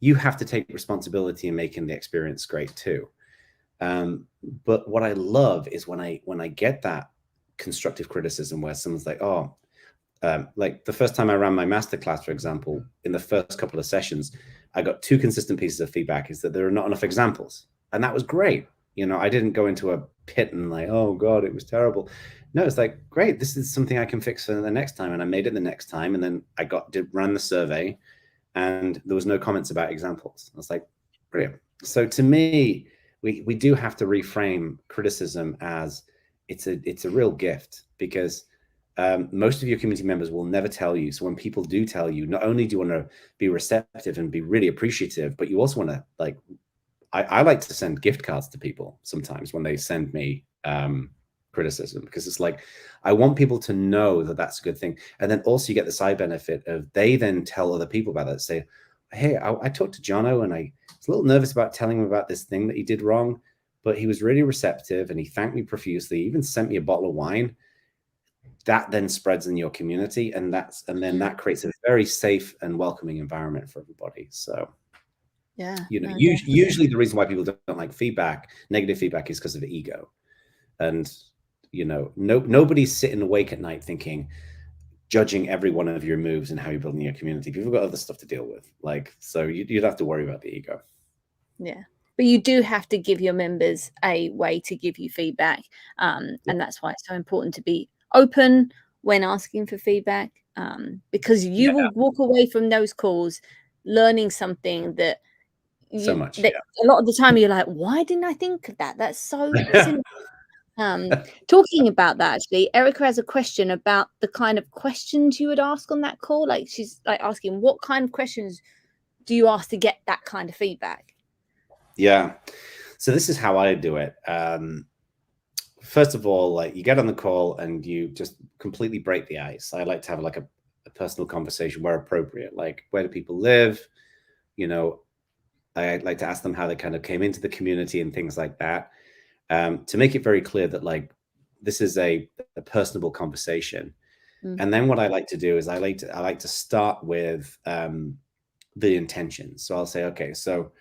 B: you have to take responsibility in making the experience great too. But what I love is when I get that constructive criticism where someone's like, oh, like the first time I ran my masterclass, for example, in the first couple of sessions, I got 2 consistent pieces of feedback is that there are not enough examples. And that was great. You know, I didn't go into a pit and like, oh God, it was terrible. No, it's like, great, this is something I can fix for the next time. And I made it the next time. And then I ran the survey and there was no comments about examples. I was like, brilliant. So to me, we do have to reframe criticism as it's a real gift, because most of your community members will never tell you. So when people do tell you, not only do you want to be receptive and be really appreciative, but you also want to, like, I like to send gift cards to people sometimes when they send me criticism, because it's like, I want people to know that that's a good thing. And then also you get the side benefit of they then tell other people about that, say, hey, I talked to Jono and I was a little nervous about telling him about this thing that he did wrong, but he was really receptive and he thanked me profusely, he even sent me a bottle of wine. That then spreads in your community, and then that creates a very safe and welcoming environment for everybody. So
A: yeah,
B: you know,
A: no,
B: usually the reason why people don't like feedback, negative feedback, is because of ego. And you know, nobody's sitting awake at night thinking, judging every one of your moves and how you're building your community. People got other stuff to deal with, like, so you'd have to worry about the ego.
A: Yeah, but you do have to give your members a way to give you feedback, and that's why it's so important to be open when asking for feedback, because you will walk away from those calls learning something that
B: So much,
A: that a lot of the time you're like, why didn't I think of that? That's so simple. Talking about that, actually, Erica has a question about the kind of questions you would ask on that call. Like, she's like asking, what kind of questions do you ask to get that kind of feedback?
B: Yeah. So this is how I do it. First of all, like, you get on the call and you just completely break the ice. I like to have like a personal conversation where appropriate, like, where do people live? You know, I like to ask them how they kind of came into the community and things like that, to make it very clear that, like, this is a personable conversation. And then what I like to do is I like to start with the intention. So I'll say, okay, so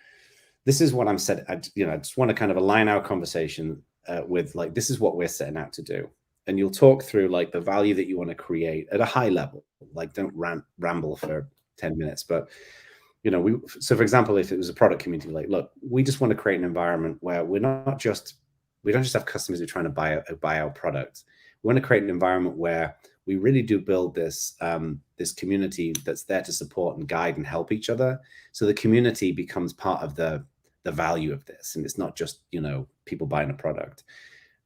B: this is what I'm set. I just want to kind of align our conversation with, like, this is what we're setting out to do. And you'll talk through, like, the value that you want to create at a high level. Like, don't ramble for 10 minutes, but you know, so for example, if it was a product community, like, look, we just want to create an environment where we don't just have customers who are trying to buy our product. We want to create an environment where we really do build this this community that's there to support and guide and help each other. So the community becomes part of the value of this, and it's not just, you know, people buying a product.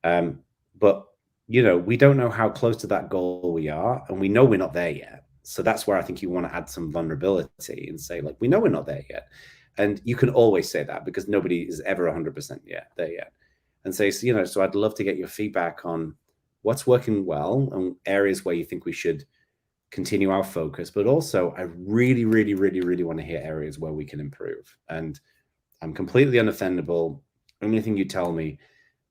B: But you know, we don't know how close to that goal we are, and we know we're not there yet. So that's where I think you want to add some vulnerability and say, like, we know we're not there yet. And you can always say that, because nobody is ever 100% there yet. And say, so, you know, so I'd love to get your feedback on what's working well and areas where you think we should continue our focus. But also, I really, really, really, really want to hear areas where we can improve. And I'm completely unoffendable. Anything you tell me,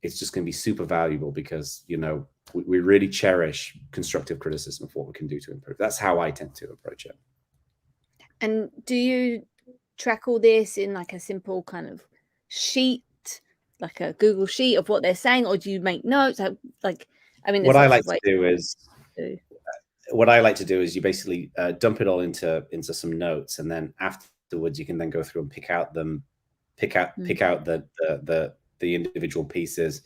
B: it's just going to be super valuable, because, you know, we really cherish constructive criticism of what we can do to improve. That's how I tend to approach it.
A: And do you track all this in like a simple kind of sheet, like a Google sheet of what they're saying, or do you make notes? Like, I mean,
B: what I like to do is you basically dump it all into some notes, and then afterwards you can then go through and pick out the individual pieces,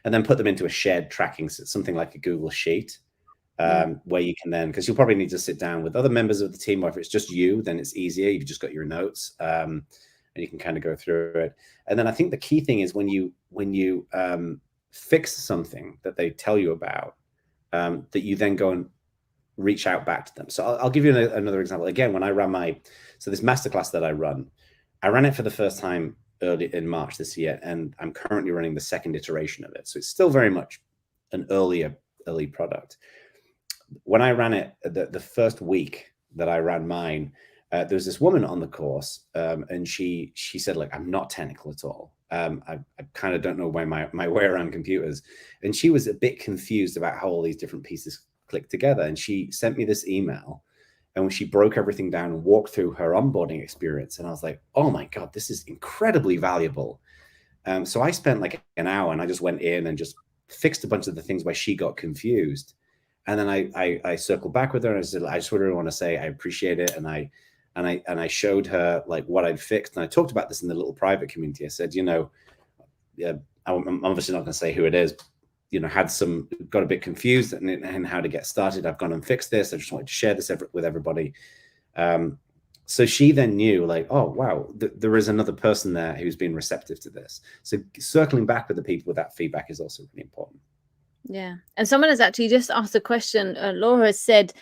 B: and then put them into a shared tracking, something like a Google Sheet, where you can then, because you'll probably need to sit down with other members of the team, or if it's just you, then it's easier. You've just got your notes, and you can kind of go through it. And then I think the key thing is when you fix something that they tell you about, that you then go and reach out back to them. So I'll give you another example. Again, when I ran this masterclass that I ran it for the first time early in March this year, and I'm currently running the second iteration of it. So it's still very much an early product. When I ran it, the first week that I ran mine, there was this woman on the course, and she said, like, I'm not technical at all. I kind of don't know my way around computers. And she was a bit confused about how all these different pieces click together. And she sent me this email, and when she broke everything down and walked through her onboarding experience, and I was like, oh my God, this is incredibly valuable. So I spent like an hour, and I just went in and just fixed a bunch of the things where she got confused. And then I circled back with her and I said, I just really want to say I appreciate it. And I showed her like what I'd fixed. And I talked about this in the little private community. I said, yeah, I'm obviously not going to say who it is, got a bit confused and how to get started. I've gone and fixed this. I just wanted to share this with everybody. So she then knew, like, oh, wow, there is another person there who's been receptive to this. So circling back with the people with that feedback is also really important.
A: Yeah. And someone has actually just asked a question. Laura has said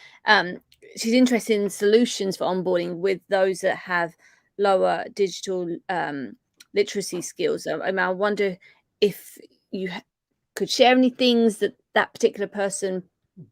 A: she's interested in solutions for onboarding with those that have lower digital literacy skills. I wonder if you could share any things that particular person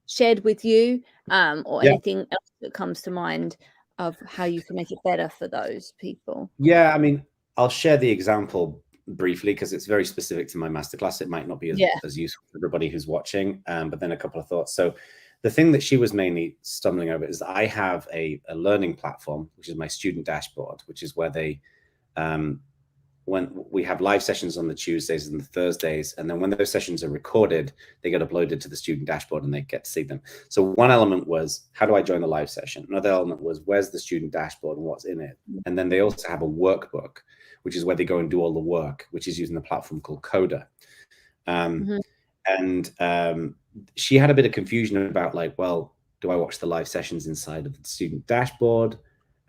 A: shared with you, or anything else that comes to mind of how you can make it better for those people.
B: Yeah, I mean, I'll share the example briefly because it's very specific to my masterclass. It might not be as useful for everybody who's watching, but then a couple of thoughts. So the thing that she was mainly stumbling over is I have a learning platform, which is my student dashboard, which is where they, when we have live sessions on the Tuesdays and the Thursdays, and then when those sessions are recorded, they get uploaded to the student dashboard and they get to see them. So one element was, how do I join the live session? Another element was, where's the student dashboard and what's in it? And then they also have a workbook, which is where they go and do all the work, which is using the platform called Coda. And she had a bit of confusion about, like, well, do I watch the live sessions inside of the student dashboard,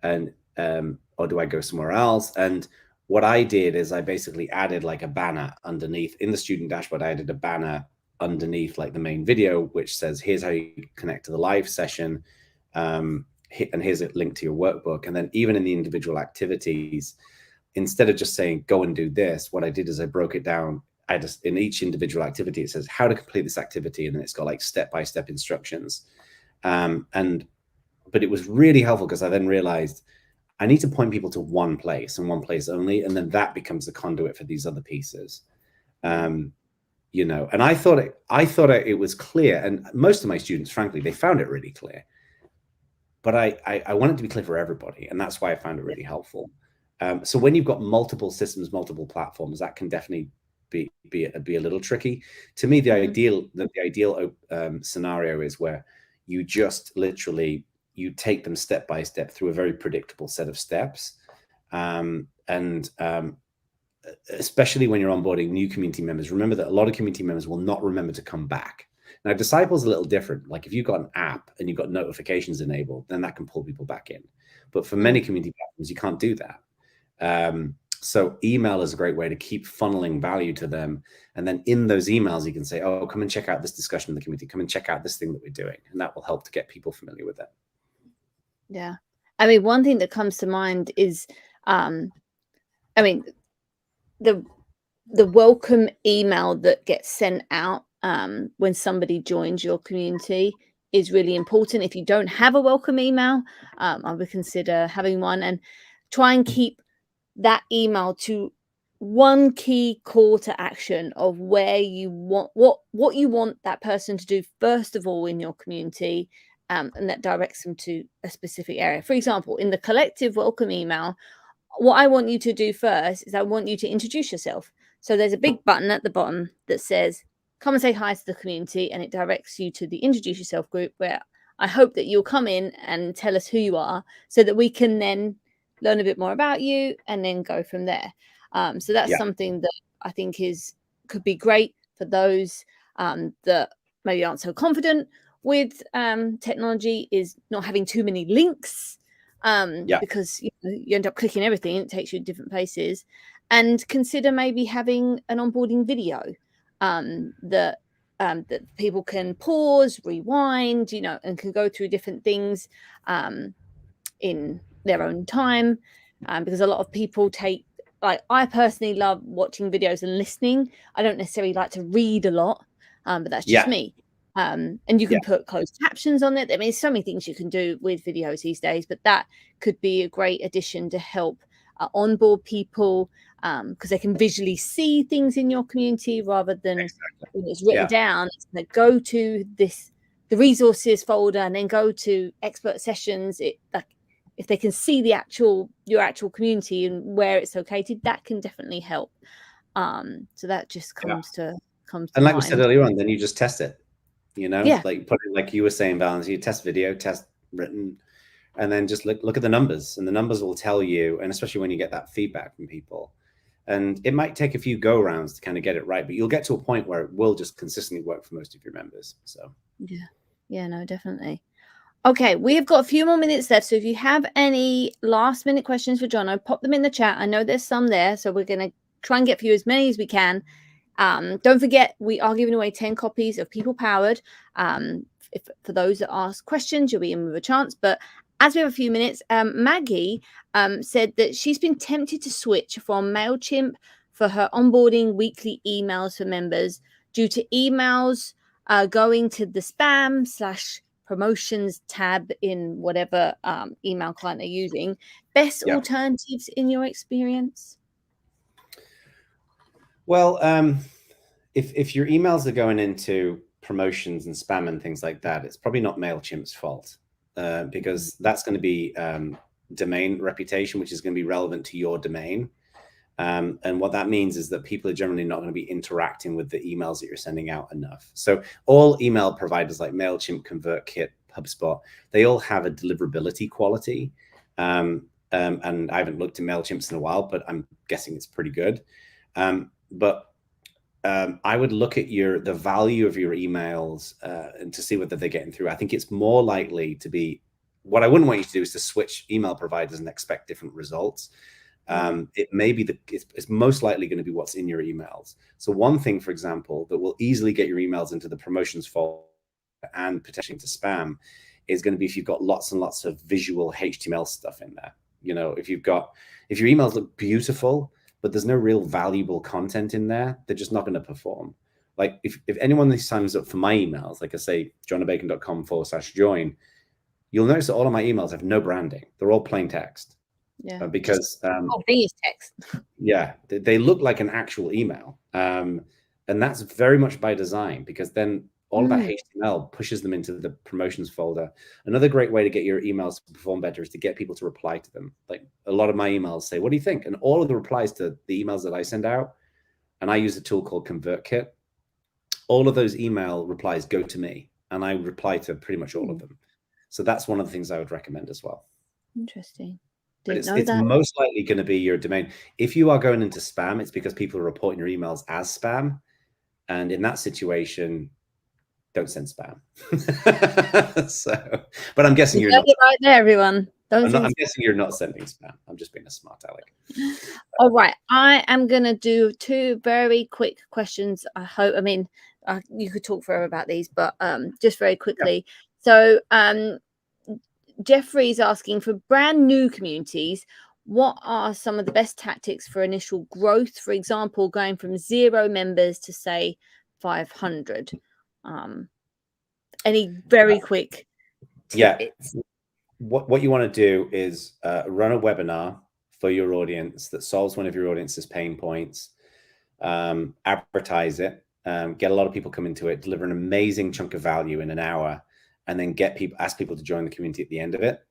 B: and or do I go somewhere else? And what I did is I basically added like a banner underneath in the student dashboard. I added a banner underneath like the main video, which says, here's how you connect to the live session. And here's a link to your workbook. And then even in the individual activities, instead of just saying, go and do this, what I did is I broke it down. In each individual activity, it says how to complete this activity. And then it's got like step-by-step instructions. But it was really helpful because I then realized I need to point people to one place and one place only. And then that becomes the conduit for these other pieces. And I thought it was clear. And most of my students, frankly, they found it really clear. But I want it to be clear for everybody. And that's why I found it really helpful. So when you've got multiple systems, multiple platforms, that can definitely be a little tricky. To me, the ideal scenario is where you just literally, you take them step by step through a very predictable set of steps. Especially when you're onboarding new community members, remember that a lot of community members will not remember to come back. Now, Disciple's a little different. Like if you've got an app and you've got notifications enabled, then that can pull people back in. But for many community platforms, you can't do that. So email is a great way to keep funneling value to them. And then in those emails, you can say, oh, come and check out this discussion in the community. Come and check out this thing that we're doing. And that will help to get people familiar with it.
A: Yeah. I mean, one thing that comes to mind is, the welcome email that gets sent out when somebody joins your community is really important. If you don't have a welcome email, I would consider having one, and try and keep that email to one key call to action of where you want what you want that person to do first of all in your community, and that directs them to a specific area. For example, in the collective welcome email, what I want you to do first is I want you to introduce yourself. So there's a big button at the bottom that says, come and say hi to the community, and it directs you to the introduce yourself group, where I hope that you'll come in and tell us who you are so that we can then learn a bit more about you and then go from there. So that's something that I think could be great for those that maybe aren't so confident with technology, is not having too many links, because you end up clicking everything and it takes you to different places. And consider maybe having an onboarding video that people can pause, rewind, and can go through different things in their own time, because a lot of people I personally love watching videos and listening. I don't necessarily like to read a lot, but that's just me. And you can put closed captions on it. I mean, there's so many things you can do with videos these days, but that could be a great addition to help onboard people, because they can visually see things in your community rather than when it's written down. It's like, go to the resources folder and then go to expert sessions. If they can see your actual community and where it's located, that can definitely help. So that just comes to
B: And like
A: mind.
B: we said earlier on, then you just test it, you know,
A: Yeah.
B: like put it, like you were saying, Valens, you test video, test written, and then just look at the numbers, and the numbers will tell you, and especially when you get that feedback from people. And it might take a few go rounds to kind of get it right, but you'll get to a point where it will just consistently work for most of your members. So
A: yeah, no, definitely. Okay, we've got a few more minutes left. So if you have any last minute questions for Jono, pop them in the chat. I know there's some there, so we're going to try and get for you as many as we can. Don't forget, we are giving away 10 copies of People Powered. For those that ask questions, you'll be in with a chance. But as we have a few minutes, Maggie said that she's been tempted to switch from MailChimp for her onboarding weekly emails for members due to emails going to the spam / promotions tab in whatever email client they're using. Best alternatives in your experience?
B: Well, if your emails are going into promotions and spam and things like that, it's probably not MailChimp's fault, because that's going to be domain reputation, which is going to be relevant to your domain. And what that means is that people are generally not going to be interacting with the emails that you're sending out enough. So all email providers like MailChimp, ConvertKit, HubSpot, they all have a deliverability quality. And I haven't looked at MailChimp's in a while, but I'm guessing it's pretty good. But I would look at the value of your emails and to see whether they're getting through. I think it's more likely to be, what I wouldn't want you to do is to switch email providers and expect different results. It may be it's most likely going to be what's in your emails. So one thing, for example, that will easily get your emails into the promotions folder and potentially into spam is going to be if you've got lots and lots of visual HTML stuff in there. You know, if your emails look beautiful, but there's no real valuable content in there, they're just not going to perform. Like if anyone signs up for my emails, like I say, jonobacon.com/join, you'll notice that all of my emails have no branding. They're all plain text.
A: Yeah,
B: because
A: thing is text.
B: Yeah, they look like an actual email, and that's very much by design, because then all of that HTML pushes them into the promotions folder. Another great way to get your emails to perform better is to get people to reply to them. Like a lot of my emails say, "What do you think?" And all of the replies to the emails that I send out, and I use a tool called ConvertKit. All of those email replies go to me, and I reply to pretty much all of them. So that's one of the things I would recommend as well.
A: Interesting.
B: But it's most likely going to be your domain. If you are going into spam, it's because people are reporting your emails as spam. And in that situation, don't send spam. But I'm guessing you're not.
A: Right there, everyone.
B: I'm guessing you're not sending spam. I'm just being a smart aleck.
A: All right. I am going to do 2 very quick questions. I mean, you could talk forever about these, but just very quickly. Yeah. So Jeffrey's asking, for brand new communities, what are some of the best tactics for initial growth? For example, going from 0 members to say 500. Any very quick tidbits?
B: What you want to do is run a webinar for your audience that solves one of your audience's pain points. Advertise it, get a lot of people come into it, deliver an amazing chunk of value in an hour, and then ask people to join the community at the end of it.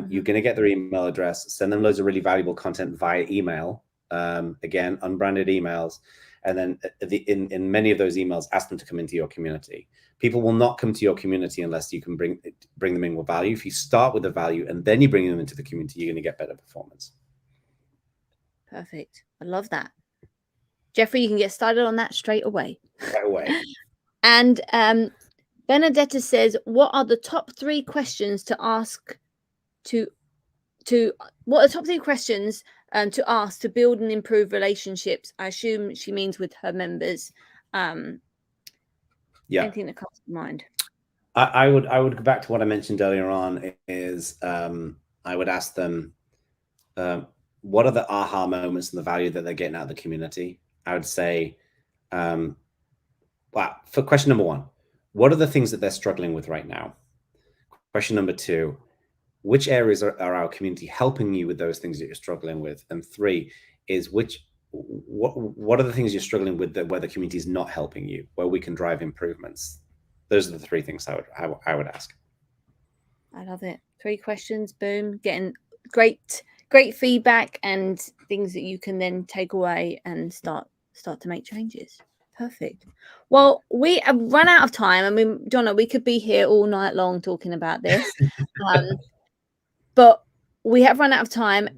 B: You're going to get their email address, send them loads of really valuable content via email. Again, unbranded emails. And then in many of those emails, ask them to come into your community. People will not come to your community unless you can bring them in with value. If you start with the value and then you bring them into the community, you're going to get better performance.
A: Perfect. I love that. Jeffrey, you can get started on that straight away.
B: Right away.
A: And Benedetta says, what are the top 3 questions to ask what are the top 3 questions to ask to build and improve relationships? I assume she means with her members. Anything that comes to mind?
B: I would go back to what I mentioned earlier on. Is I would ask them, what are the aha moments and the value that they're getting out of the community? I would say, for question number 1, what are the things that they're struggling with right now? Question number 2, which areas are our community helping you with those things that you're struggling with? And 3 is what are the things you're struggling with where the community is not helping you, where we can drive improvements? Those are the 3 things I would ask.
A: I love it. 3 questions, boom, getting great feedback and things that you can then take away and start start to make changes. Perfect. Well, we have run out of time. I mean, Jono, we could be here all night long talking about this, but we have run out of time.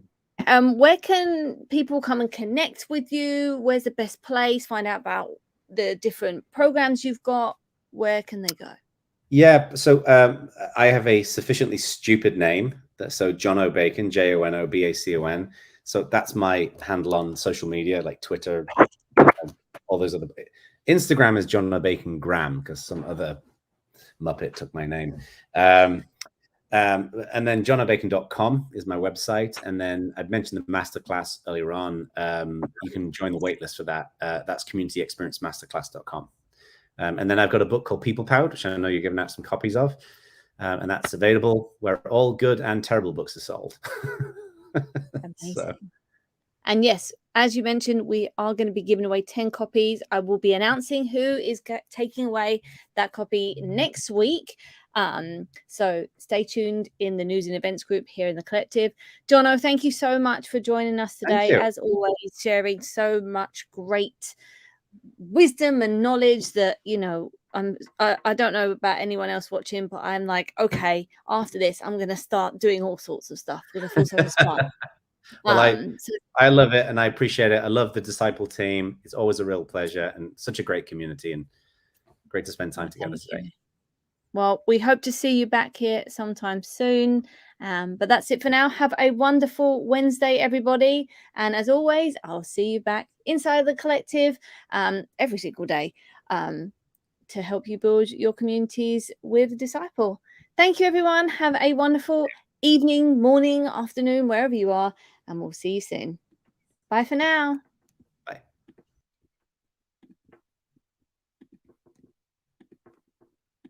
A: Where can people come and connect with you? Where's the best place? Find out about the different programs you've got. Where can they go?
B: Yeah, so I have a sufficiently stupid name. So Jono Bacon, JONOBACON. So that's my handle on social media, like Twitter, all those other. Instagram is Jono Bacon Graham because some other muppet took my name. And then jonobacon.com is my website. And then I'd mentioned the masterclass earlier on. You can join the waitlist for that. That's communityexperiencemasterclass.com. And then I've got a book called People Powered, which I know you're giving out some copies of. And that's available where all good and terrible books are sold.
A: Amazing. So. And yes, as you mentioned, we are going to be giving away 10 copies. I will be announcing who is taking away that copy next week. So stay tuned in the news and events group here in the collective. Jono, thank you so much for joining us today. As always, sharing so much great wisdom and knowledge that, you know, I don't know about anyone else watching, but I'm like, okay, after this, I'm going to start doing all sorts of stuff because I feel so inspired.
B: Well, I love it and I appreciate it. I love the Disciple team. It's always a real pleasure and such a great community and great to spend time together today.
A: Well, we hope to see you back here sometime soon. But that's it for now. Have a wonderful Wednesday, everybody. And as always, I'll see you back inside the collective every single day to help you build your communities with Disciple. Thank you, everyone. Have a wonderful evening, morning, afternoon, wherever you are. And we'll see you soon. Bye for now.